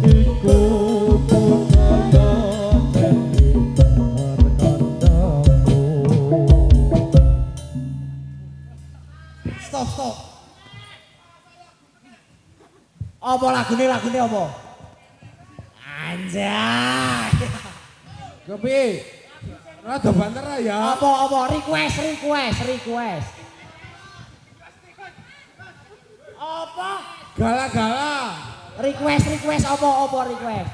iku budaya dadi markandamu. Stop. Apa lagune apa? Anjay. Kepiye? Rada banter ya. Apa request. Apa? Gala-gala. Request apa request?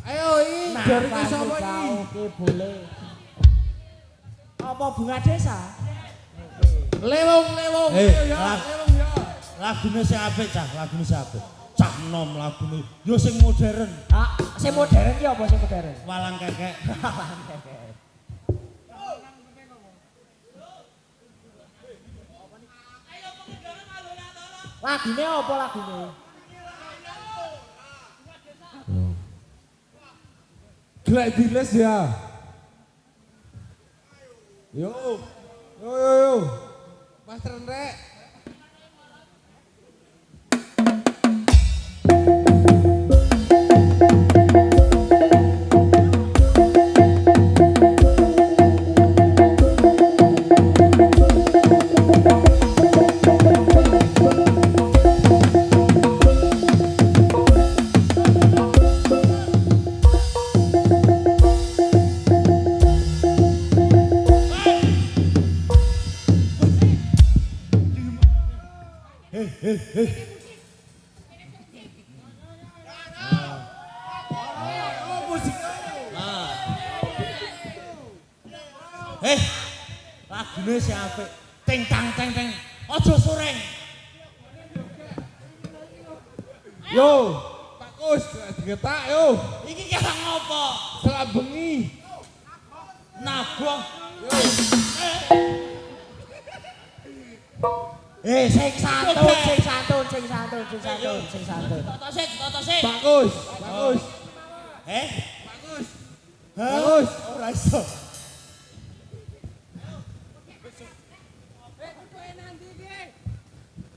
Ayo ini dari siapa ini? Oke boleh. Apa bunga desa? Lewong. Eh, Ayo ya, lewong ya. Lagune sing apik cah, lagune sing apik. Cah nom lagune. Yo sing modern. Ah, sing modern ki apa sing modern? Walang kekek. Lagune apa lagune? Glek diles ya. Yo. Mas Rendrek. Lagune sing apik. Ting tang. Aja sureng. Yo, Pak Kus, digetak yo. Iki kira ngopo? Selak bengi. Nabong. Sing santun. Toto sik. Pak Kus. Pak Kus. Ora iso.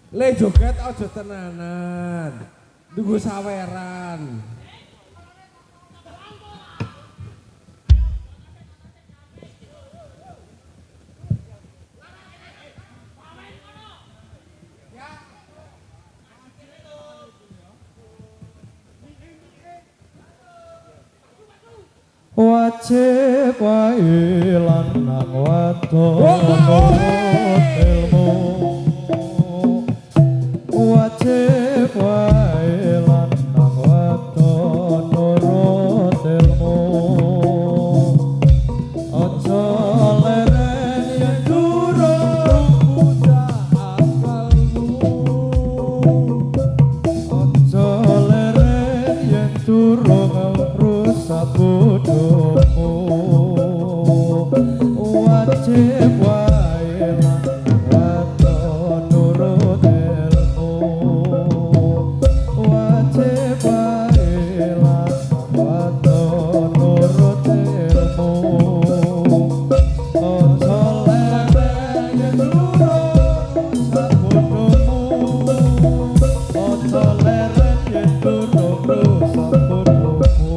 Le joget aja tenanan. Tunggu saweran. Wajib wae lanang wadon ilmu. Wajib wae lanang wadon nurut ilmu. Aja leren yen durung bocah akalmu. Aja leren yen durung rusak bodohmu. Wajib wae lanang wadon nurut ilmu. Wajib wae lanang wadon nurut ilmu. Aja leren yen durung rusak bodohmu. Aja leren yen durung rusak bodohmu.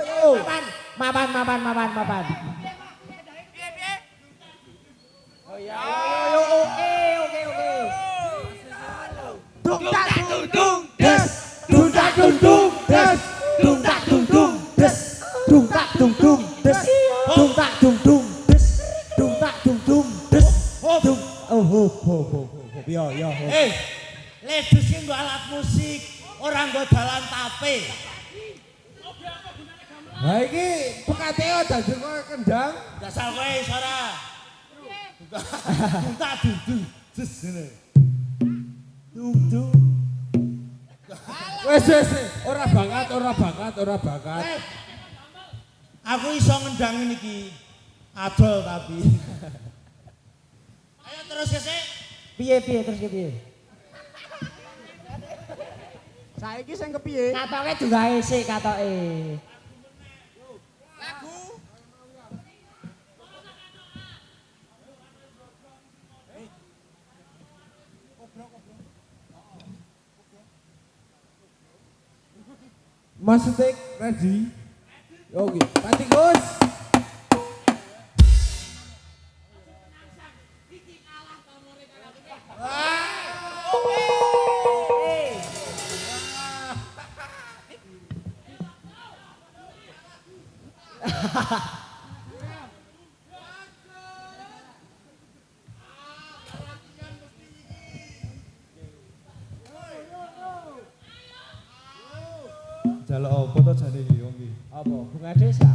Yo. Mapan. Oh ya. Yo. Oke. Dung tak dung des. Dung tak dung des. Dung tak dung des. Dung tak dung des. Dung tak dung des. Dung tak dung des. Dung. Oh. Yo. Ledus ki nggo alat musik, ora nggo dalan tape. Nah iki pekateo dadi koyo kendang. Dasar kowe ora. Buka dung. Des ngene. Dung. Wes, ora bakat. Aku iso ngendangin iki. Adol tapi. Ayo terus kesek. Piye terus piye? Saiki sing kepiye? Katoke digawe sik katoke. Mas Stik ready? Oke, Pak Tikus. Jaluk apa to jane iki wong iki? Apa? Bunga desa.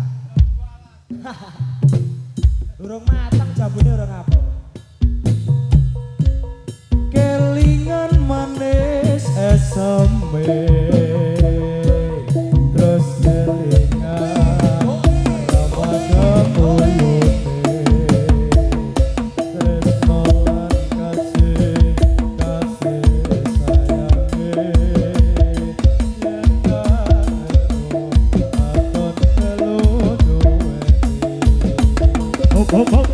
Durung mateng jambune urung apa. Kelingan manis esembe terus kelingan ramaga uyute tresno lan kasih sayange yen kangeru aton telu duweni hop hop hop.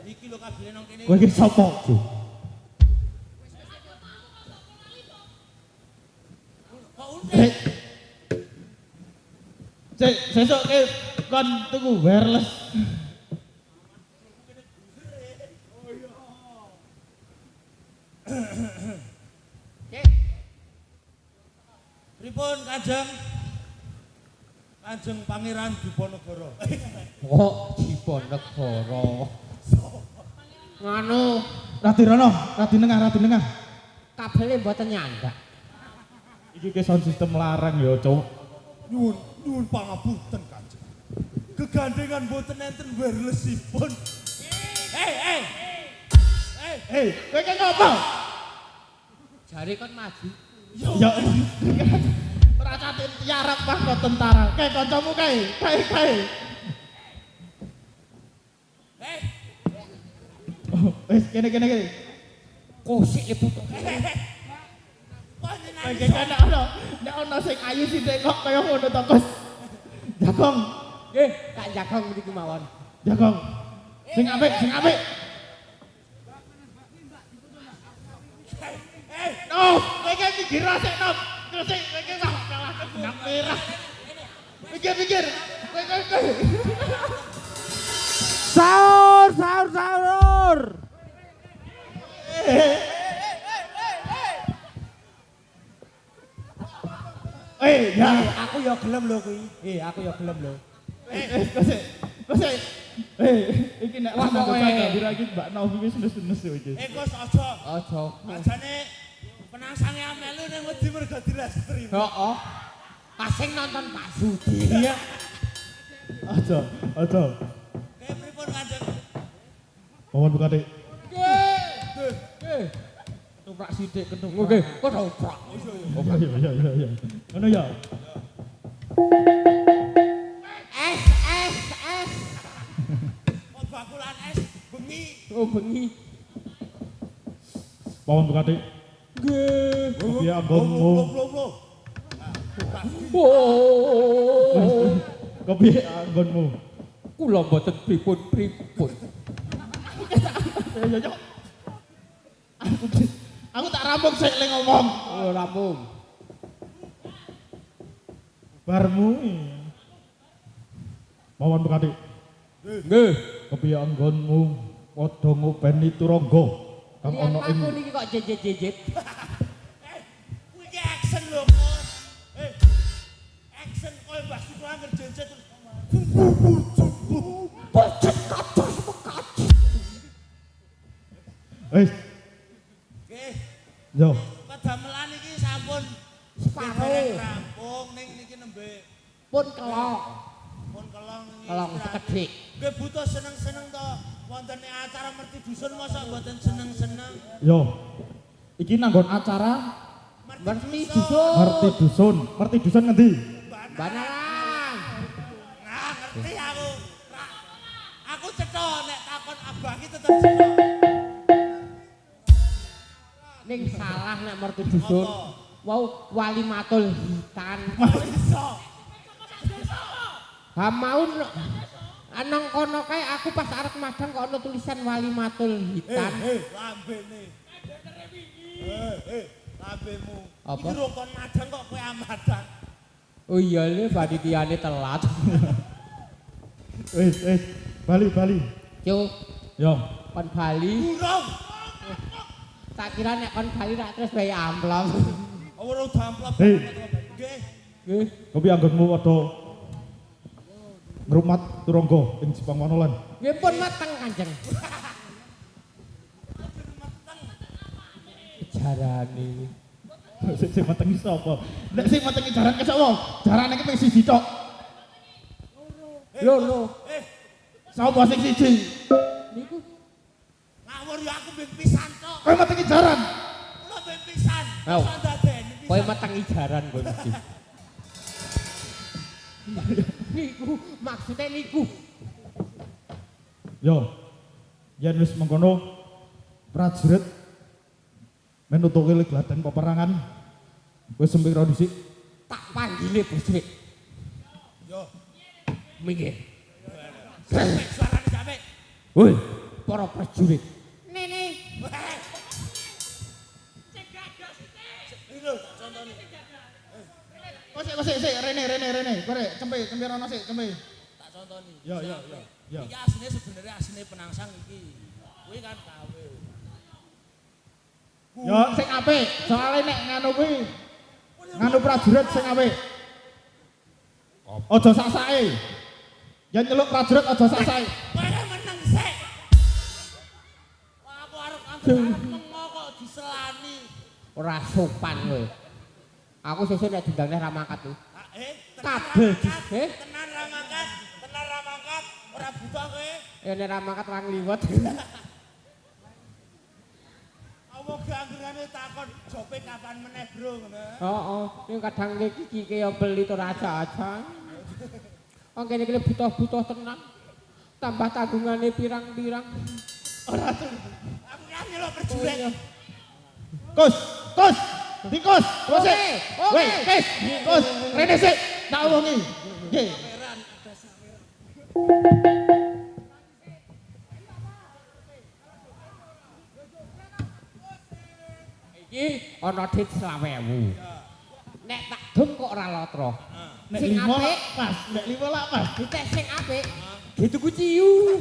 Iki lho kabine nang kene. Kowe iki sapa? Sesuk ke kon tuku wireless. Pripun Kanjeng? Kanjeng Pangeran Diponegoro. Kok Diponegoro. Ngono, Radi rono, radi nengah. kabele mboten nyandak. Iki ke sound system larang ya, Cuk. Nyuwun pangapunten Kanjeng. Gegandengan mboten enten wirelessipun. Hei. Kowe ki ngopo? Jare kon maju. Ya. Ora catet tiarap pas kok tentara. Kae kancamu kae. Oh, wis kene. Kosik le putuk. Oke, nek ono sing ayu sithik kok kaya ngono to, Gus. Jagong, Nggih, Kak Jagong mriki mawon. Jagong. Sing apik. No, kowe ki mikir sik, Nom. Terus sik kowe ki malah benang merah. Mikir. Kowe. Sahur. Ya. Aku ya gelem lho kuwi. Aku ya gelem lho. Kose. Iki nek ana kok gambira iki Mbak Novi wis nes-nes iki. Gus aja. Aja. Ajane penangsange amelu ning wedi mergo direstri. Heeh. Pasing nonton Pak Sudi. Iya. Aja. Pripun Kanjeng? Mohon buka Dik. Nggih. Ketoprak sithik ketoprak. Nggih, ketoprak. Oh iya. Ngono ya. Es. Kok bakulan es bengi. Oh bengi. Mohon buka Dik. Nggih. Biar anggonmu. Oh. Kopi anggonmu. Kula mboten pripun. Ya. Aku tak rampung sik le ngomong. Oh, rampung. Barmu. Mohon buka Dik. Nggih. Kopi anggonmu padha ngopeni turangga kang Lihat ana ing aku niki kok jejet. Kuwi ki action lho, Gus. Action koyo Mbah Suko anger jejet terus. Pocet kados mekaji. Wis, Nggih, yo. pedamelan iki sampun Separe. Rampung ning niki nembe Pun kelok. pun kelong niki. Kelong sekedhik. Nggih butuh seneng-seneng to. Wonten acara merti dusun masa mboten seneng-seneng. Yo. Iki nanggon acara Merti dusun. Merti dusun ngendi? Banaran. Nah, ngerti aku. Aku cetha nek takon abah iki tetep cetha. Ning salah nek merti dusun. Wow, wali matul hitan. Iso. Ha mau anang kono kae aku pas arep madang kok ana tulisan wali matul hitan. Lambene. Lambemu. Apa? Iki rukun madang kok kowe amadang. Oh iya le panitiane telat. Bali. Cuk, Yo. kon Bali. Burung. Tak kira nek kon Bali rak terus bayi amplop. Ora damplop. Hei. Nggih. Nggih. Kopi anggonmu ada ngrumat turangga ing Jepang Manolan. Nggih pun mateng Kanjeng. Jarane. Sing metengi sapa? Nek sing metengi jaran ke sapa? Jarane ki ping siji tok. Lho. Sapa sing siji? Niku Ngawur ya aku ben pisan tok. Kowe metengi jaran. Kula ben pisan. Ayo. Masa ndadeni pisan. kowe metengi jaran kowe mesti. Niku maksudnya niku. Yo. Yen wis mengkono prajurit menutuki gladan peperangan. Wis sempira dhisik. Tak panggile Bosrik. Yo. Minggir. Sampai suarane sampai. Woi, para prajurit. Nene. Lho, contone. Sik, Rene. Kore, cempe rono sik, cempe. Tak contoni. Yo. Iki asine sebenarnya asine penangsang iki. Kuwi kan kawe. Yo, sing apik. Soale nek nganu kuwi nganu prajurit sing apik. Aja sasake. Yen nyeluk prajurit aja sasake. Kowe meneng sik. Wah, aku arep mengo kok diselani. Ora sopan kowe. Aku sesuk nek diundang ra mangkat tuh. Kabel Eh? Tenan ra mangkat, ora buta kowe. Ya nek ra mangkat ra ngliwet. Apa gangguane takon jope kapan meneh, Bro, ngono. Heeh, ning kadang iki ya beli to aja-aja. Oh kene iki butuh-butuh tenan. Tambah tanggungane pirang-pirang. Ora tuh. Aku kan nyelok perjurit. Kus. Tikus. Oke. Weh, Kus. Rene sik. Tak omongi. Nggih. Iki ana dit 20.000. Nek tak dum kok ora lotro. Nek Sing 5 apik. pas, nek 5 lak pas. Ditek sing apik. Dituku ciu.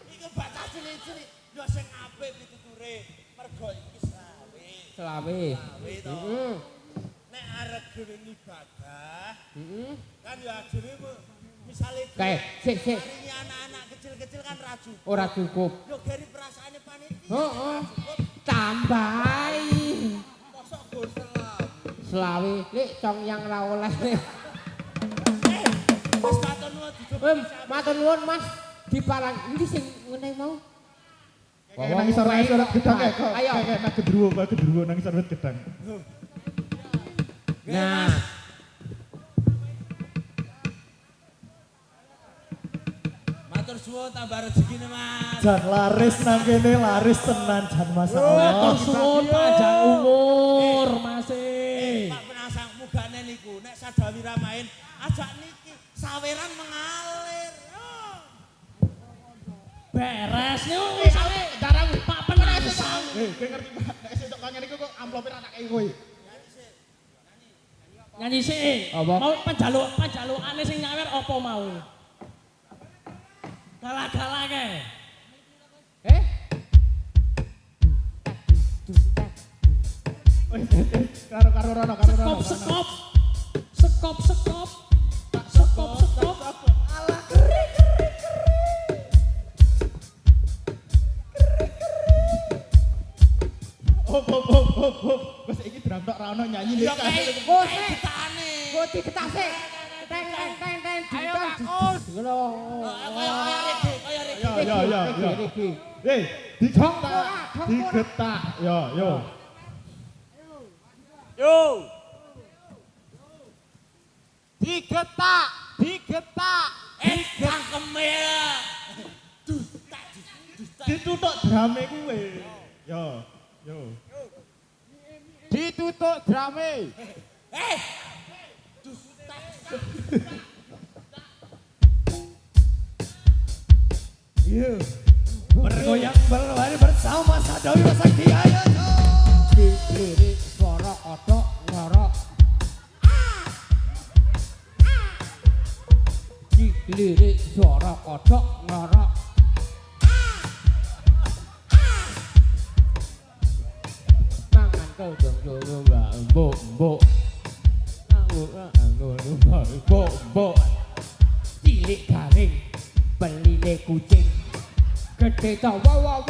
Iku batas cilik-cilik. Yo sing apik pituture. Mergo iki Selawe. to. Heeh. Nek arep dhewe ibadah, Heeh. kan ya dhewe misale Kae, sik. Maringi anak-anak kecil-kecil kan ra cukup. Ora cukup. Yo gari perasaane panitia. Heeh. Tambahi. Mosok go selam. Selawe, lek cong yang ra oleh. Wis matur nuwun Matur nuwun Mas. Diparang endi sing ngene mau? Kayak nangis sorot gedang kayak kok. Ayo. Kayak nang gedruwo nangis sorot gedang. Nah, matur suwun tambah rezekine, Mas. Jan laris nang kene laris tenan jan masalah. suwun panjang umur Mas. Pak Penangsang mugane niku nek sadawira main ajak niki saweran mengalir. Beres niku Misale darang Pak Penangsang. kowe ngerti Pak, nek sesuk kangen iku kok amplope ra tak kei kowe. Nyanyi sih. Apa? Mau panjalukane sing nyawer apa mau? Gala-gala ke. Eh? Karo rono. Sekop. Wes iki drum tok ra ono nyanyi Ya nek. kayak gitane. Kok digetase. Teng teng teng teng. Ayo Bagus. Ngono. Kaya rege. Ya. Digetak. Yo. Digetak. Cangkeme ya. Ditutuk drame kuwe. Yo. Ditutuk drame. Iya. Bergoyang berlari bersama Sadawi Sakti ayo. Lirik suara kodok ngorok. Lirik suara kodok ngorok. Mangan kau dong mbok. Mbok. Cilik garing beline kucing. Gede to wow.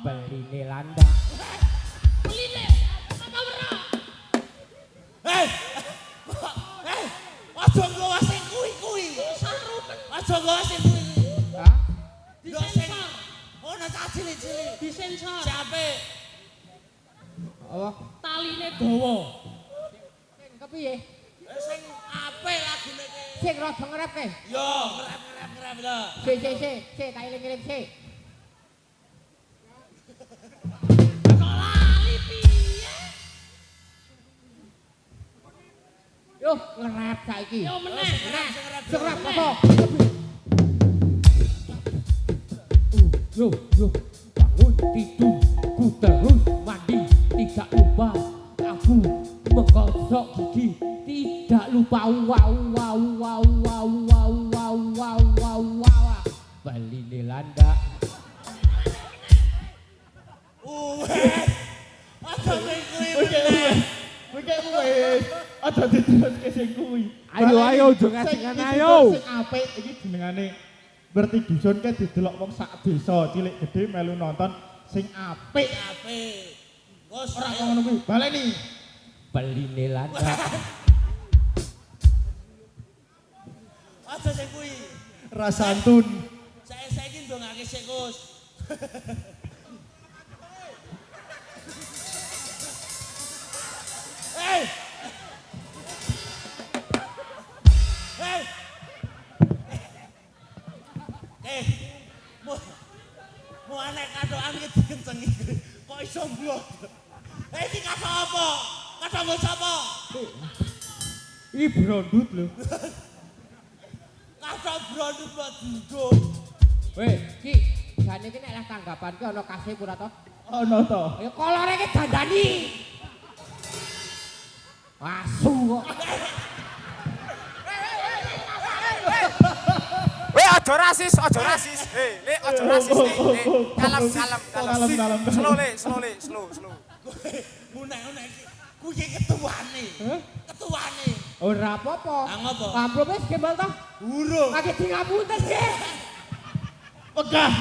Beline landak. Aja nggawa sing kuwi. Aja nggawa sing kuwi. Hah? Yo sing ono cah cilik-cilik. Disensor. Siape? Apa? Taline dawa. Sing kepiye? Sing apik lagune ki. Sing rada ngrep-e. Yo, ngerep lho. Sik, tak eling-eling sik. Kok lali piye? Yo, ngerep saiki. Yo meneh. Ngerep apa? Yo, bangun tidur, ku terus mandi, tidak lupa aku menggosok gigi, tidak lupa wow. Beline landak. Aja sing kuwi meneh. Wis. Aja diteruske sing kuwi. Ayo, ojo ngasingan, ayo. Sing apik iki jenengane berarti dusun ke didelok wong sak desa cilik gede melu nonton sing apik. Apik. Wes Ora kok ngono kuwi. Baleni. Beline landak. aja sing kuwi. Rasantun. Saiki ndongake sik, Gus. Hei. Mu aneh kadokan iki dikencengi. Kok iso mblok? Iki kado apa? Kado nggo sapa? Iki brondut lho. Kado brondut kok dienggo. Weh, Ki, jane iki nek lah tanggapan ki ana kasih ora to? Ono to. Ya kolore ki dandani. Asu kok. Weh aja rasis. Hei, Le aja rasis. Le. Kalem. Kalem. Slow. Unek iki. Kuwi iki ketuane. Ketuane. Ora apa-apa. Ah, ngopo? Amplop wis gembal to? Urung. Lagi di ngapunten, Ki. Pegah.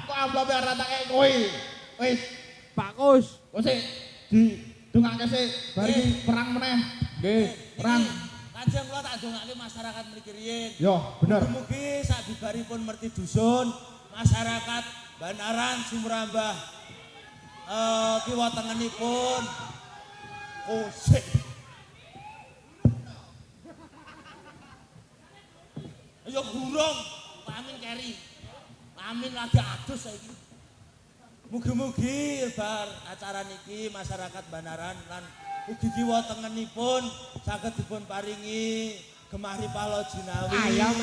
Kok amplope ora tak kei kowe. Wis, Pak Kus. kok sik didongake sik bar iki perang meneh. Nggih. Perang. Kanjeng kula tak dongake masyarakat mriki riyin. Yo, bener. Mugi sak bibaripun merti dusun, masyarakat Banaran Sumrambah kiwa tengenipun kosek. Ayo gurung, Amin keri. Amin lagi adus saiki. Mugi-mugi bar acara niki masyarakat Banaran lan ugi kiwa tengenipun saged dipun paringi gemah ripalo jinawi. Ayam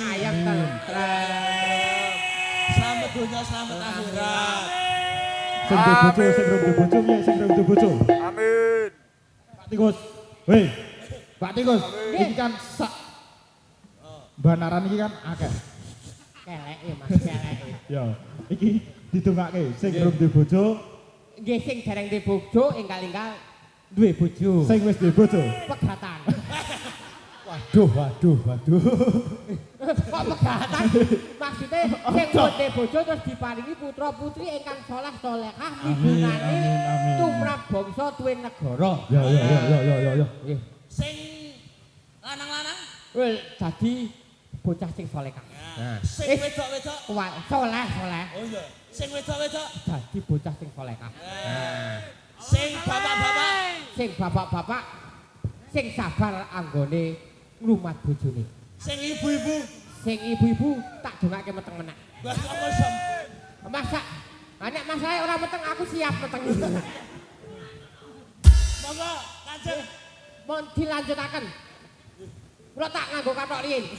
tentrem. Selamat dunia, selamat akhirat. Sing duwe bojo, sing duwe bojo piye sing duwe bojo? Amin. Pak Tikus. Weh. Pak Tikus, iki kan sak Banaran iki kan akeh. Keleke, Mas, keleke. Yo, iki didongake sing duwe bojo, Nggih sing dereng duwe bojo enggal-enggal duwe bojo. sing wis duwe bojo. Pegatan. Waduh, waduh, waduh. Kok pegatan? Maksudnya sing bonde bojo terus diparingi putra putri ingkang saleh salehah migunani tumrap bangsa tuwin negara. Ya, ya, ya, ya, ya, ya, ya. Nggih. Sing lanang-lanang. Wel dadi bocah sing salehah. Sing wedok-wedok. Wah, saleh saleh. Oh iya. Sing wedok-wedok. Dadi bocah sing salehah. Sing bapak-bapak. Sing bapak-bapak sing sabar anggone nglumat bojone. Sing ibu-ibu. Sing ibu-ibu tak dongake meteng menak. Wah kok mosem. Masa nek masalah ora meteng aku siap meteng. Monggo Kanjeng. Mohon dilanjutaken. Kula tak nganggo kathok riyin.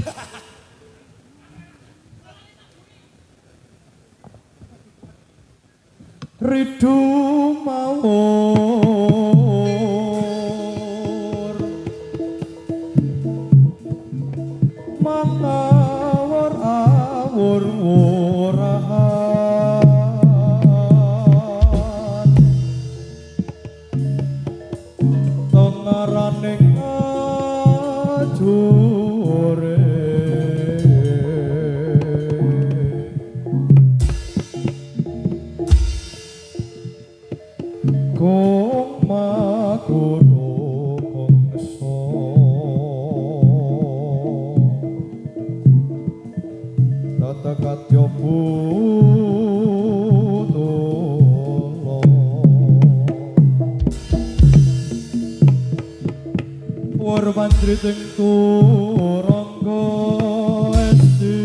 Ridu mawur mangawur awur wurahan tengaraning ajure kong maguro kongso tatakatyo putolo warwantri ting turangga esti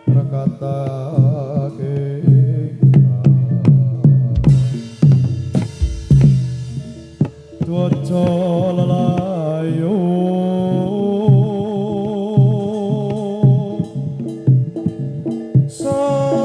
rakata Dwaja lelayo sabet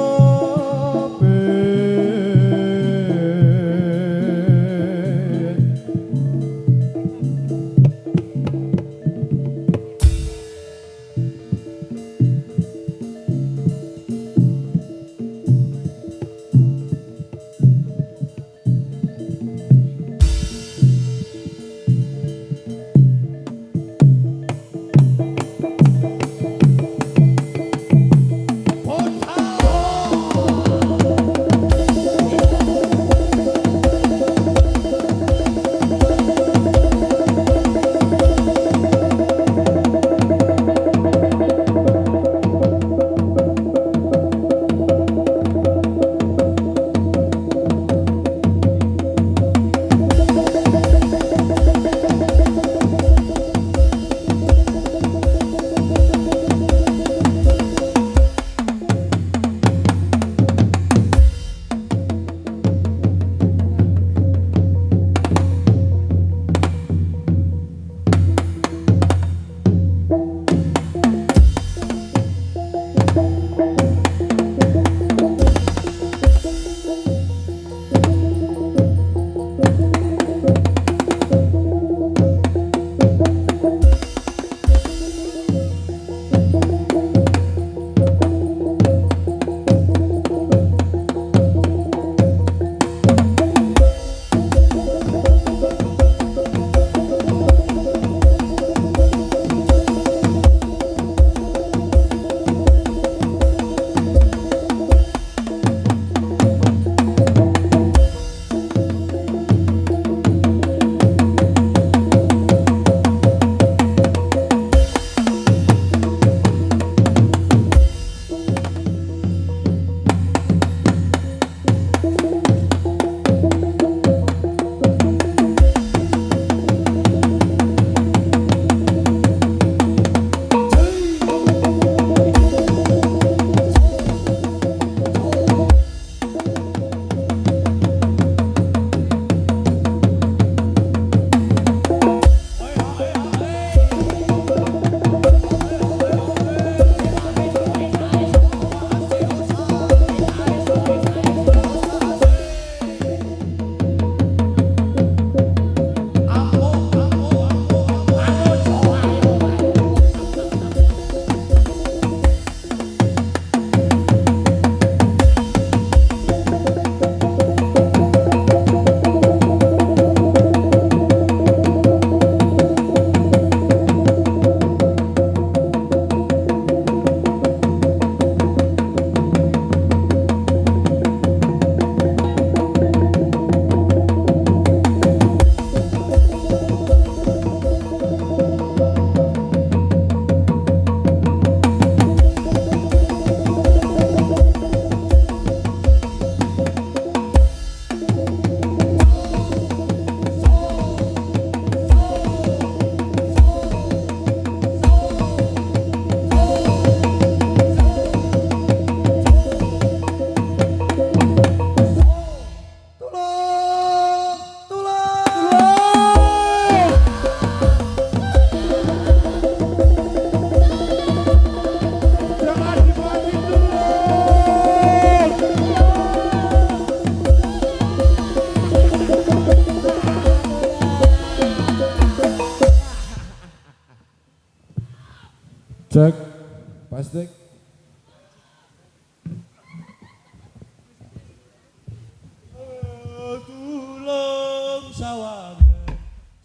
Cek. Pasti. Tulung sawangan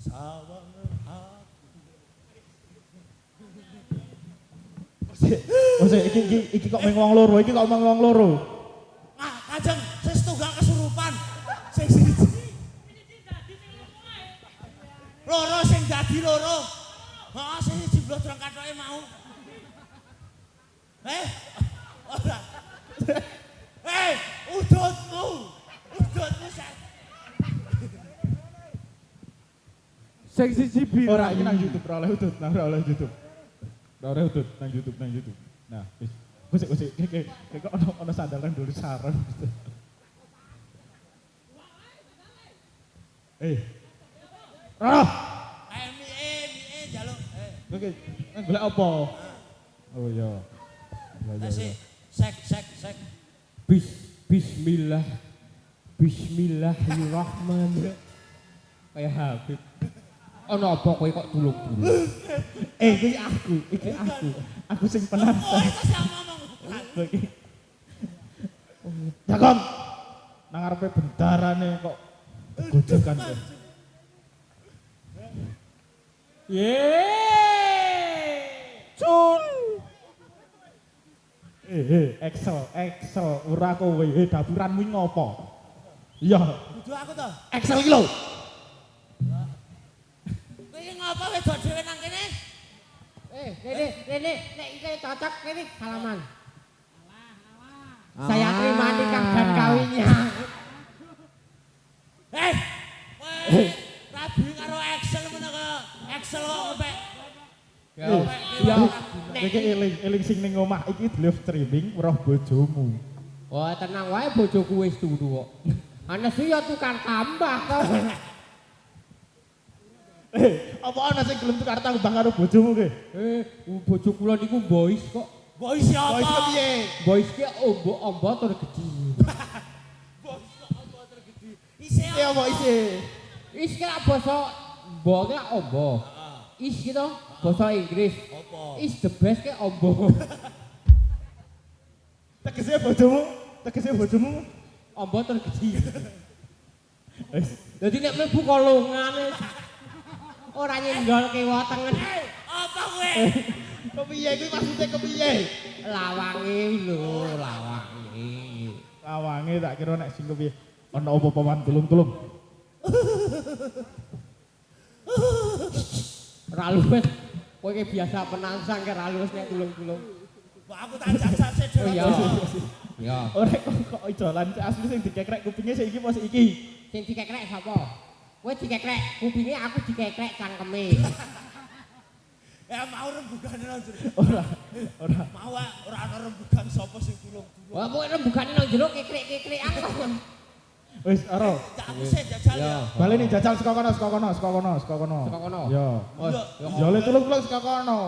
sawangan Ose iki kok meng wong loro, iki kok meng wong loro. ah Kanjeng sing setunggal kesurupan sing siji loro sing dadi loro heeh sing siji blodrong kathoke mau ora udutmu sing Sing siji biru. Ora iki nang YouTube ora oleh udut, nang ora oleh YouTube. Ora oleh udut nang YouTube, nang YouTube. Nah, wis. Gusik kok ono sandalan dulu sareng. Roh. mie jaluk Oke, golek apa? Oh iya. sek Bismillah. Bismillahirrahmanirrahim. Kayak Habib. Ono apa kowe kok tulung-tulung? Iki aku. Aku sing penasaran. itu sing ngomong Jakom. Nang ngarepe bendarane kok gojekan kowe. Cun. Excel, ora kowe. Dapuranmu iki ngopo? Iya, kudu aku to Excel iki lho. kowe iki ngapa wedok dhewe nang kene Rene, nek iki cocok kene salaman. Saya terima nikah dan kawinnya. kowe rabi karo Excel ngono kok Excel kok ngepek Ya, Iki eling sing ning omah iki live streaming weruh bojomu. wah tenang wae bojoku wis turu kok. Ana sih ya tukang tambah kok. Apa ana sing gelem tukar tambah karo bojomu ki? Bojo kula niku boys kok. boy siapa Boys kepiye? Boys ki ombo tur gede. isih Iya apa isi? Is ki basa mbo ki ombo. Is ki to basa Inggris. apa Is the best ki ombo. Tegese bojomu Ombo tur gede. Dadi nek mlebu kolongane ora nyenggol kiwa tengen. apa kowe kepiye kuwi maksudnya kepiye? Lawange lho, lawange. Lawange tak kira nek sing kepiye. Ana apa paman tulung-tulung? Ora luwes. Kowe ki biasa penangsang ki ora luwes nek tulung-tulung. Wah, aku tak jajal sik Oh iya. Ya. Ora kok ijolan asli sing dikekrek kupinge sik iki apa sik iki? Sing dikekrek sapa? Kowe dikekrek kupinge, aku dikekrek cangkeme. ya mau rembugane nang jero Ora. mau ora ana rembugan sapa sing tulung-tulung Wah, pokoke rembugane nang jero kekrek-kekrekan kok. Wis ora. tak aku sik jajal ya Bali nih jajal saka kono. Saka kono. Ya. Oh, Ya le tulung-tulung saka kono.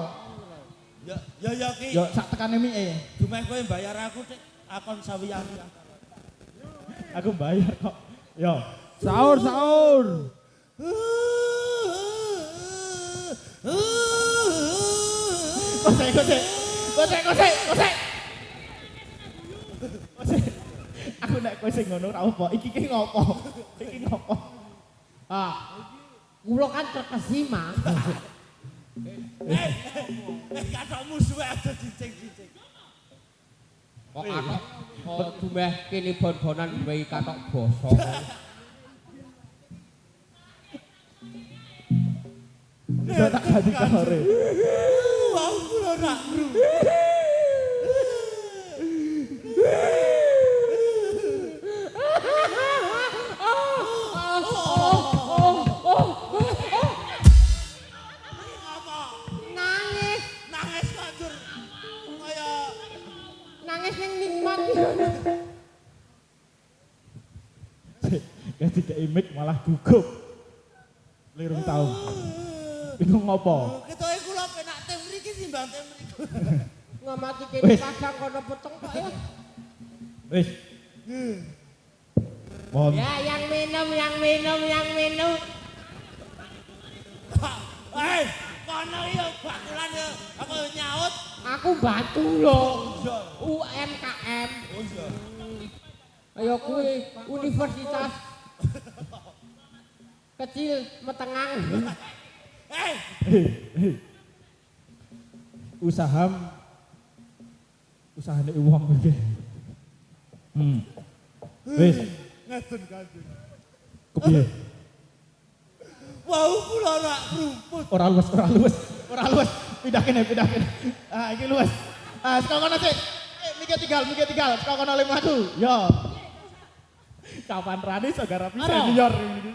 ya ki Ya sak tekane mie. dumeh kowe bayar aku Dik akon sawiyan Aku bayar kok. Ya. Sahur. Kosek. Aku nek kowe sing ngono ora apa. Iki ki ngopo? Iki ngopo? ah. Kula kan terkesima. katok musuhe aja cicing-cicing Kok katok kok dumeh kene bon-bonan duwe katok basa. Bisa tak ganti kamare. wah kula rak bro Nangis, nangis kanjur kaya nangis ning nikmat. Ganti ke imik malah gugup. Lirung tahun. Bingung ngopo? ketoke kula penak tem mriki timbang tem mriku Ngamati kene pasang kono peteng kok ya. Wis. Mohon. Ya, yang minum. kono yo bakulan yo aku nyaut Aku bantu lho. UMKM. Oh iya. Ayo kuwi universitas kecil metengang. Usahane wong iki. Wis, Ngeten Kanjeng. kepiye? Wau kula rak rumput. Ora luwes. Pindah kene. Ah, iki luwes. Ah, saka kono sik. Mikir tinggal. Saka kono lemu aku. Yo. Kapan rani saudara bisa nyor ini.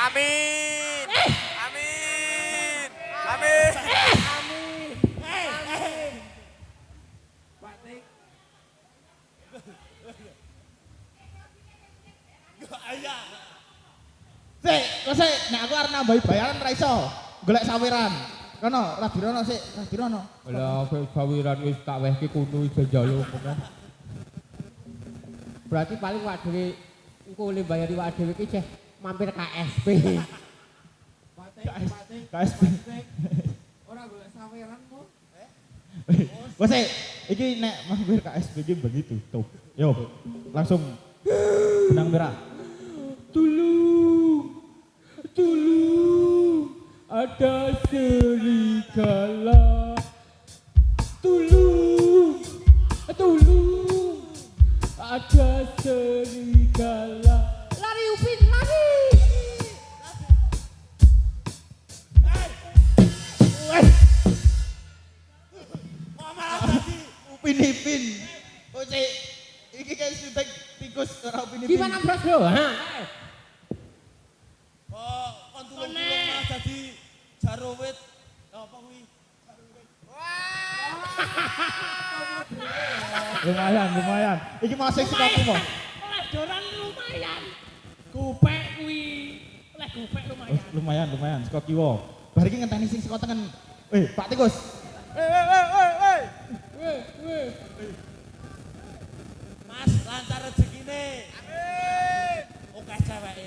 Amin. Amin. Ayah. Sik, nek aku arep nambahi bayaran ra iso. Golek sawiran. Kono, ra dirono sik, ra dirono. Lah sawiran wis tak wehke kuno iso njaluk. Berarti paling wak dhewe engko oleh bayari wak dhewe iki ceh mampir KSP. KSP. Ora golek saweran kok. Wes iki nek mampir KSP iki begitu tuh. Yo, langsung benang merah. Tolong, ada serigala. Tolong, ada serigala. Lari Upin, lari. Upin-ipin. Oh, Cik, iki kayak syuting tikus ora upin-ipin. Gimana bros bro? Oh, kon tulung-tulung malah dadi jarowit. Apa kuwi? Lumayan. Iki masih sekaku mo. Oleh doran lumayan. Gopek kuwi. Oleh gopek lumayan. Lumayan, saka kiwa. Bar iki ngenteni sing saka tengen. Pak Tikus. Mas, lancar rezekine. Amin. Oke ceweke.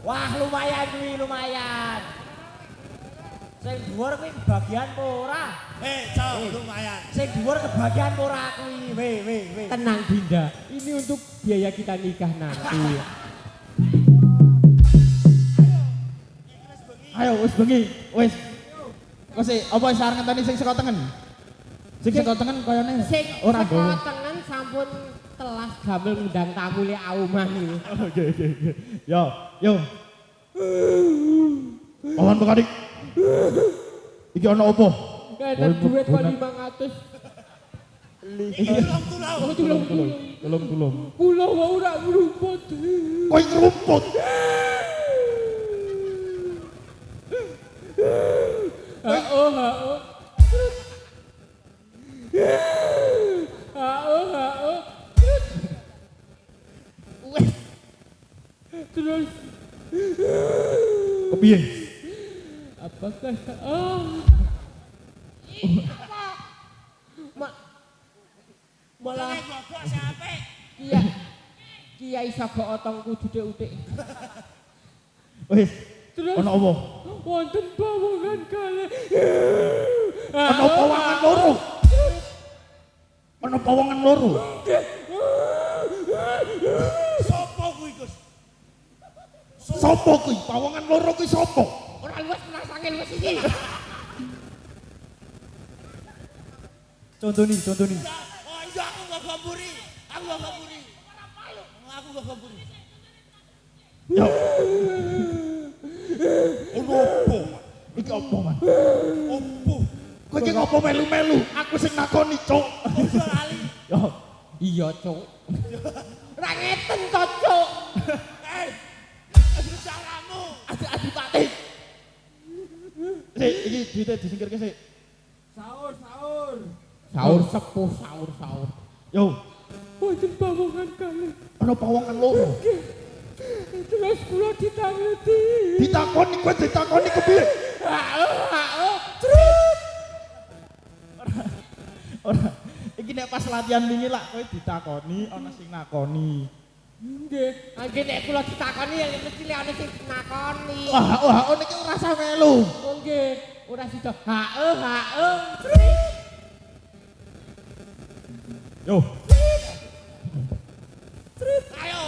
Wah, lumayan kuwi, lumayan. Sing dhuwur kuwi bagian apa ora? Cok, lumayan. Sing dhuwur kebagian apa ora kuwi? Weh. Tenang Dinda, ini untuk biaya kita nikah nanti. Ayo wis bengi, wis. Wes apa wis arep ngenteni sing saka tengen? Sing saka tengen koyone Sing ora saka nggawe. tengen sampun telas gamel ngundang tamu le Auman iki. Oke. Yo. Pawan Pekadik. Iki ana opo? Kena duit kok 500. Tulung. Kula wae ora ngrumput. Kowe ngrumput. Oh. Terus Kepiye? apakah malah Bobok siapa? Kiai Sago Otong kudu utik. Wis, Terus ana opo? wonten pawongan kalih. Ana pawongan loro. Ana pawongan loro. Sopo kuwi, Gus? Sopo kuwi? Pawongan loro kuwi sopo? Ora luwes menasangin wis iki. Contoni. Oh iya aku gak gamburi. Aku gak gamburi. Yo. Ono opo? Iki opo, Man? Opo? Kowe iki ngopo melu-melu? Aku sing nakoni, Cuk. Ojo lali. Yo, Iya, Cuk. Ora ngeten to, Cuk. Aduh caramu. Adipati. Sik, iki duite disingkirke sik. Sahur. Sahur sepuh, sahur. Yo, Wonten pawongan kalih. ana pawongan loro. Terus kula ditangeti. Ditakoni kowe ditakoni kepiye? Ora. Iki nek pas latihan wingi lak kowe ditakoni ana sing nakoni. Nggih, nggih nek kula ditakoni ya mesti lek ana sing nakoni. Wah, niki ora usah melu. Oh nggih, ora sida. Hae. Yo. Ayo.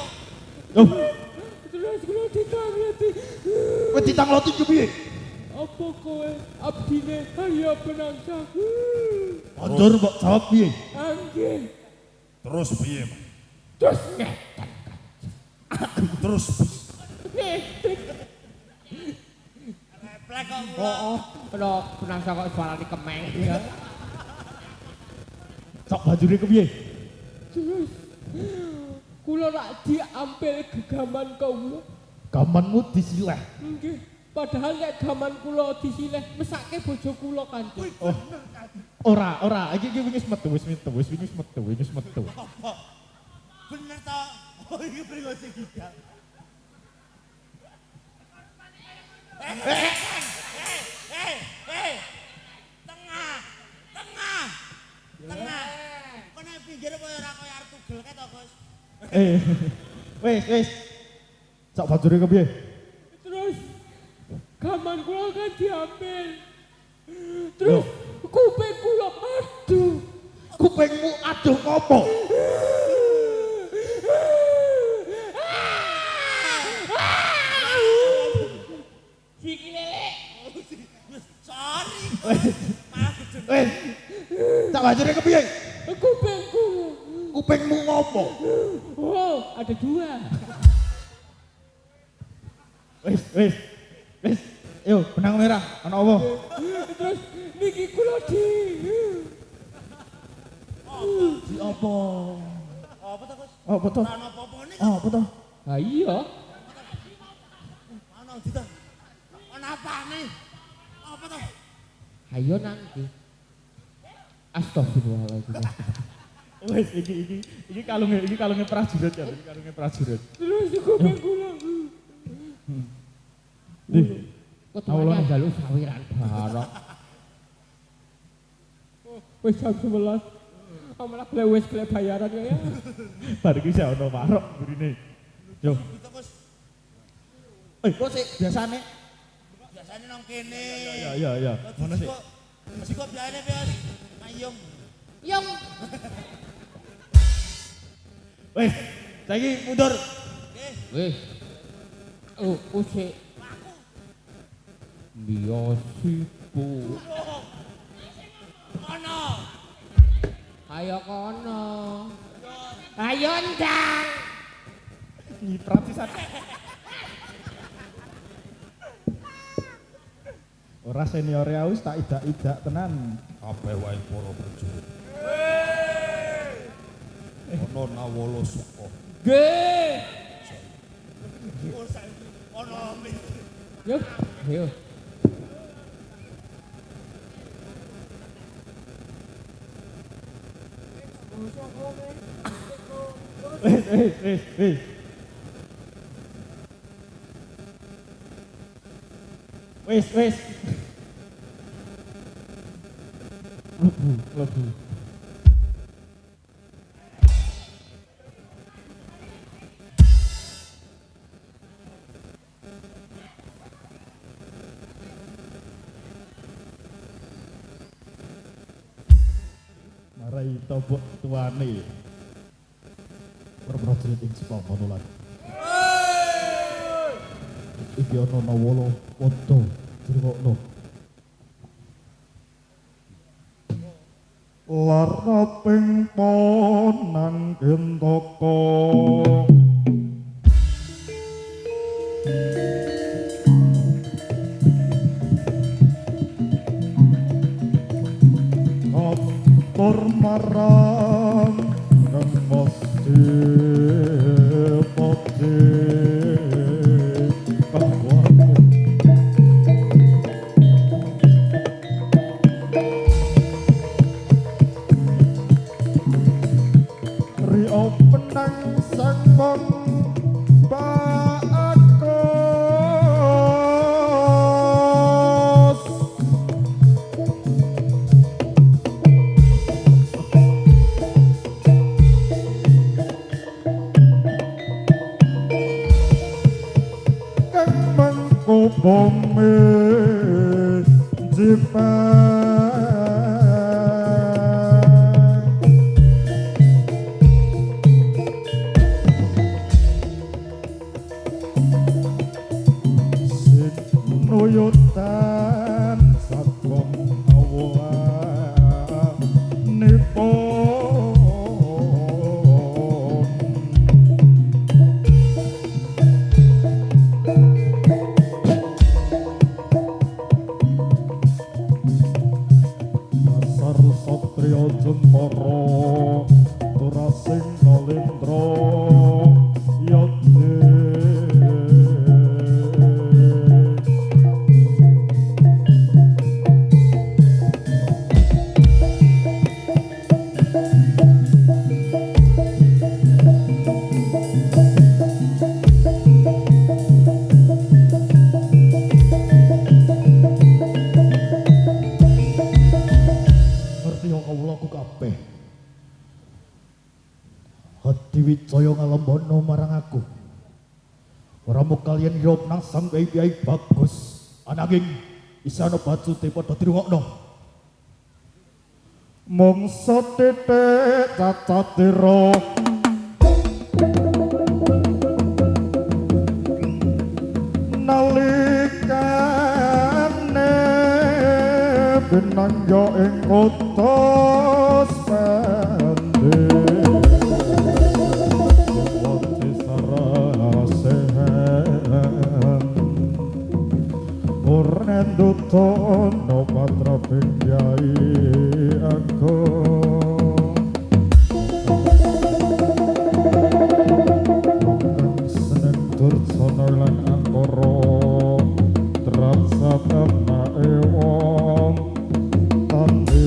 Yo, Terus kula ditangleti. kowe ditangloti ki piye? Apa kowe abdine Arya Penangsa? Kondur mbok jawab piye? Nggih. Terus piye, Mas? Terus ngeten. Terus Ngeten. Replek kok kula. Oh, kena Penangsa kok suarane kemeng ya. Sok bajune kepiye? Terus kula rak diambil gegaman kula. Gamanmu disileh. Nggih, padahal nek gaman kula disileh mesake bojo kula Kanjeng. Oh. Ora, iki wis metu. Bener to. Oh iki bringo sing gigak. Tengah. Kok nek pinggir apa ora koyo arep tugel kae to, Gus? Wis. Sok bajune kepiye? Terus gaman kula kan diambil. Terus kuping kula aduh. Kupingmu aduh ngopo? Siki lele. Sorry. Wis. Sok bajune kepiye? Kupingku. Kupingmu ngopo? Oh, ada dua. Wis. Yo, benang merah, ana apa? Terus niki kula di Apa? Apa to, Gus? Apa to? Ora ono apa-apane. Apa to? Ha iya. Ono ndi to? Ono apane? Apa to? Ayo nanti. Astagfirullahaladzim. Wis iki kalunge prajurit ya, iki kalunge prajurit. Terus kuping kula. Di. Ketuanya jaluk sawiran barok. Wis jam 11. Amalah wis klep bayaran ya. Bar iki sak ono warok burine. Yo. Gitu, Gus. Kok sik biasane? Biasane nang kene. Ya. Ngono sik. Mesti kok biasane piye? Mayung. Yung. Wis, saiki mundur. Wis. Oh, usik. Biosiku. Ono. Ayo kono. Ayo ndang. Nyiprat sisan. Ora senior ya wis tak idak-idak tenan. kabeh wae para prajurit. Ono nawala suka. Nggih. Ono. Yo. Wis. Lebu. Marai tobok tuane. Prajurit ing Sepamanulan lan. Iki ana nawala padha dirwokno. Laraping ponang gentaka. Kotor marang nang mesti pati kawaku. Rio penang sangkon baakos. bumi nuyutan sakum awak nipun dasar satria jentara turasing kalendra yadne Wicaya ngalembono marang aku. Ora mung kaliyan hirop nang sang bayi bagus. Ananging isana bacute padha dirungokno. Mung setitik cacatira nalikane binangga ing utus pendhe. Duto no patra pinjai aku senen dursono lan angkara terasa tena ewong tandi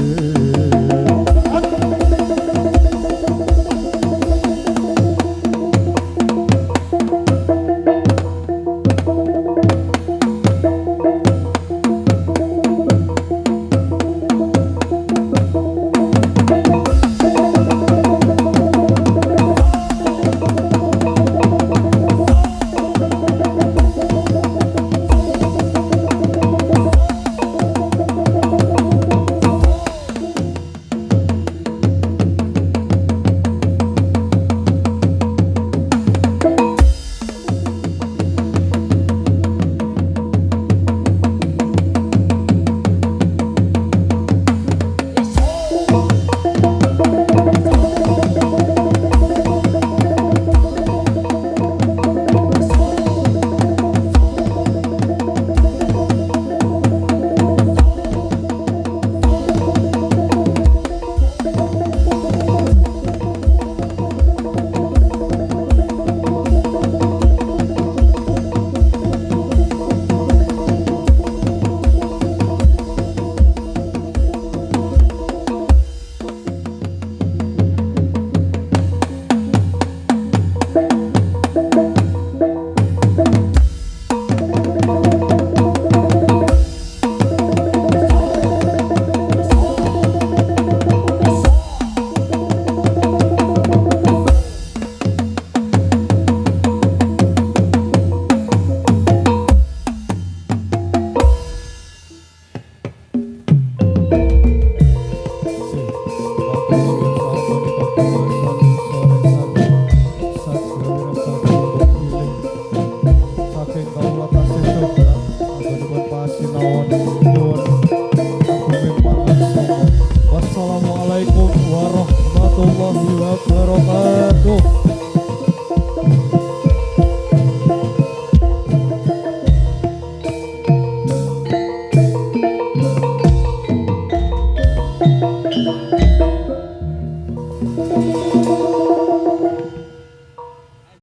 Wassalamualaikum warahmatullahi wabarakatuh. Thank you.